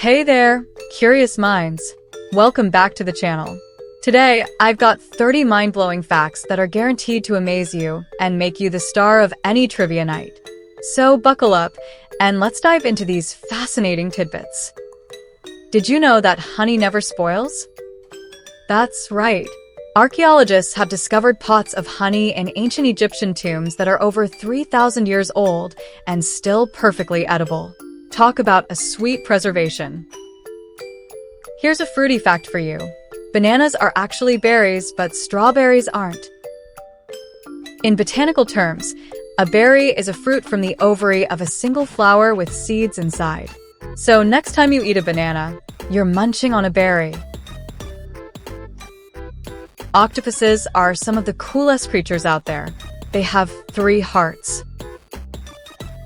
Hey there, curious minds. Welcome back to the channel. Today, I've got 30 mind-blowing facts that are guaranteed to amaze you and make you the star of any trivia night. So buckle up, and let's dive into these fascinating tidbits. Did you know that honey never spoils? That's right. Archaeologists have discovered pots of honey in ancient Egyptian tombs that are over 3,000 years old and still perfectly edible. Talk about a sweet preservation. Here's a fruity fact for you. Bananas are actually berries, but strawberries aren't. In botanical terms, a berry is a fruit from the ovary of a single flower with seeds inside. So next time you eat a banana, you're munching on a berry. Octopuses are some of the coolest creatures out there. They have 3 hearts.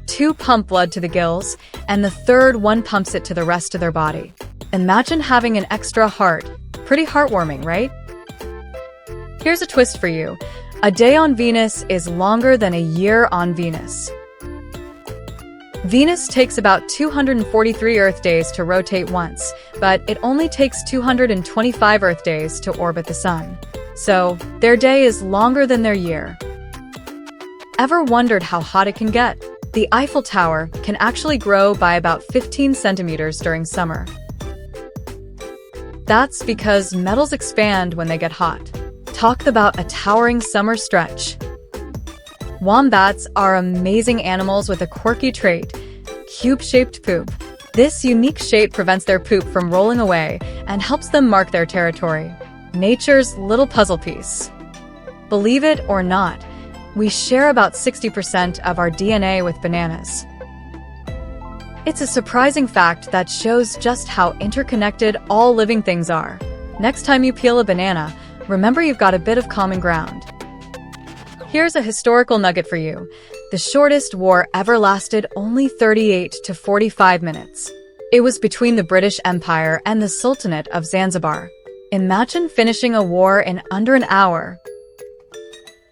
2 pump blood to the gills, and the third one pumps it to the rest of their body. Imagine having an extra heart. Pretty heartwarming, right? Here's a twist for you. A day on Venus is longer than a year on Venus. Venus takes about 243 Earth days to rotate once, but it only takes 225 Earth days to orbit the Sun. So, their day is longer than their year. Ever wondered how hot it can get? The Eiffel Tower can actually grow by about 15 centimeters during summer. That's because metals expand when they get hot. Talk about a towering summer stretch. Wombats are amazing animals with a quirky trait, cube-shaped poop. This unique shape prevents their poop from rolling away and helps them mark their territory. Nature's little puzzle piece. Believe it or not, we share about 60% of our DNA with bananas. It's a surprising fact that shows just how interconnected all living things are. Next time you peel a banana, remember you've got a bit of common ground. Here's a historical nugget for you. The shortest war ever lasted only 38 to 45 minutes. It was between the British Empire and the Sultanate of Zanzibar. Imagine finishing a war in under an hour.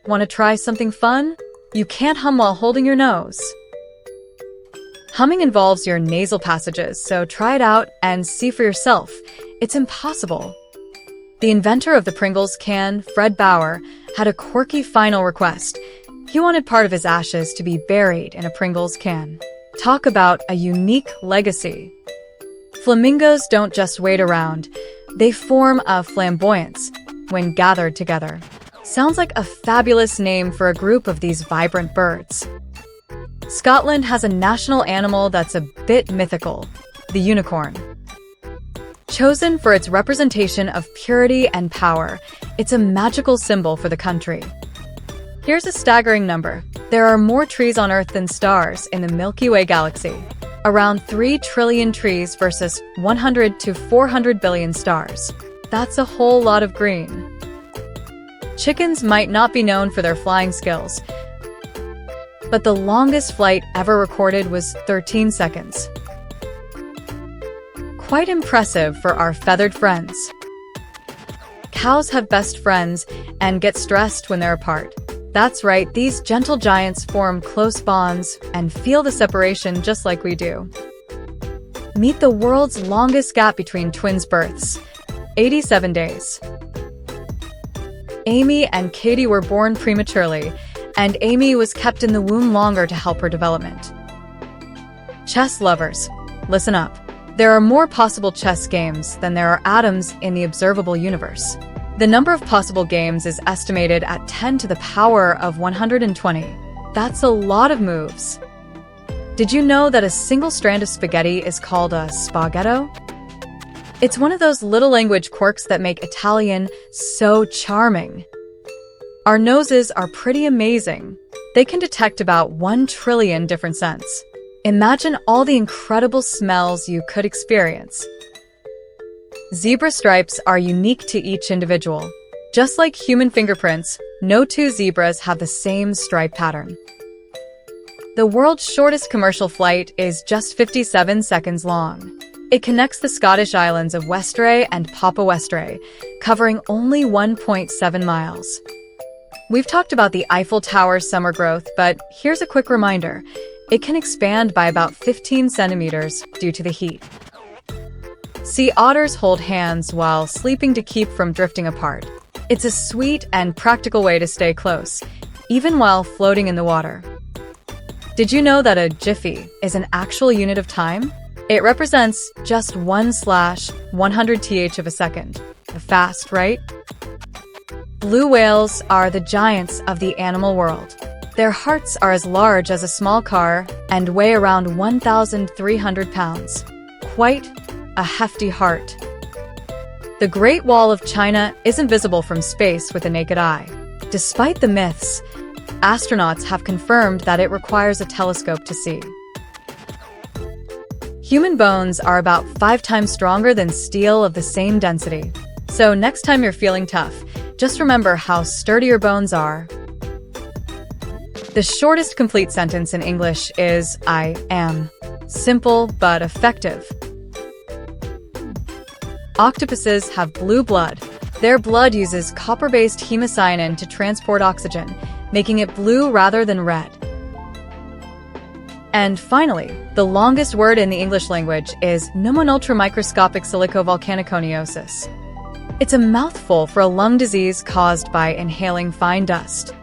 Want to try something fun? You can't hum while holding your nose. Humming involves your nasal passages, so try it out and see for yourself. It's impossible. The inventor of the Pringles can, Fred Bauer, had a quirky final request. He wanted part of his ashes to be buried in a Pringles can. Talk about a unique legacy. Flamingos don't just wait around. They form a flamboyance when gathered together. Sounds like a fabulous name for a group of these vibrant birds. Scotland has a national animal that's a bit mythical, the unicorn. Chosen for its representation of purity and power, it's a magical symbol for the country. Here's a staggering number. There are more trees on Earth than stars in the Milky Way galaxy. Around 3 trillion trees versus 100 to 400 billion stars. That's a whole lot of green. Chickens might not be known for their flying skills, but the longest flight ever recorded was 13 seconds. Quite impressive for our feathered friends. Cows have best friends and get stressed when they're apart. That's right, these gentle giants form close bonds and feel the separation just like we do. Meet the world's longest gap between twins' births, 87 days. Amy and Katie were born prematurely, and Amy was kept in the womb longer to help her development. Chess lovers, listen up. There are more possible chess games than there are atoms in the observable universe. The number of possible games is estimated at 10 to the power of 120. That's a lot of moves. Did you know that a single strand of spaghetti is called a spaghetto? It's one of those little language quirks that make Italian so charming. Our noses are pretty amazing. They can detect about 1 trillion different scents. Imagine all the incredible smells you could experience. Zebra stripes are unique to each individual. Just like human fingerprints, no 2 zebras have the same stripe pattern. The world's shortest commercial flight is just 57 seconds long. It connects the Scottish islands of Westray and Papa Westray, covering only 1.7 miles. We've talked about the Eiffel Tower's summer growth, but here's a quick reminder. It can expand by about 15 centimeters due to the heat. Sea otters hold hands while sleeping to keep from drifting apart. It's a sweet and practical way to stay close, even while floating in the water. Did you know that a jiffy is an actual unit of time? It represents just 1/100th of a second. Fast, right? Blue whales are the giants of the animal world. Their hearts are as large as a small car and weigh around 1,300 pounds. Quite a hefty heart. The Great Wall of China isn't visible from space with the naked eye. Despite the myths, astronauts have confirmed that it requires a telescope to see. Human bones are about 5 times stronger than steel of the same density. So next time you're feeling tough, just remember how sturdy your bones are. The shortest complete sentence in English is I am. Simple but effective. Octopuses have blue blood. Their blood uses copper-based hemocyanin to transport oxygen, making it blue rather than red. And finally, the longest word in the English language is pneumon-ultramicroscopic silicovolcanoconiosis. It's a mouthful for a lung disease caused by inhaling fine dust.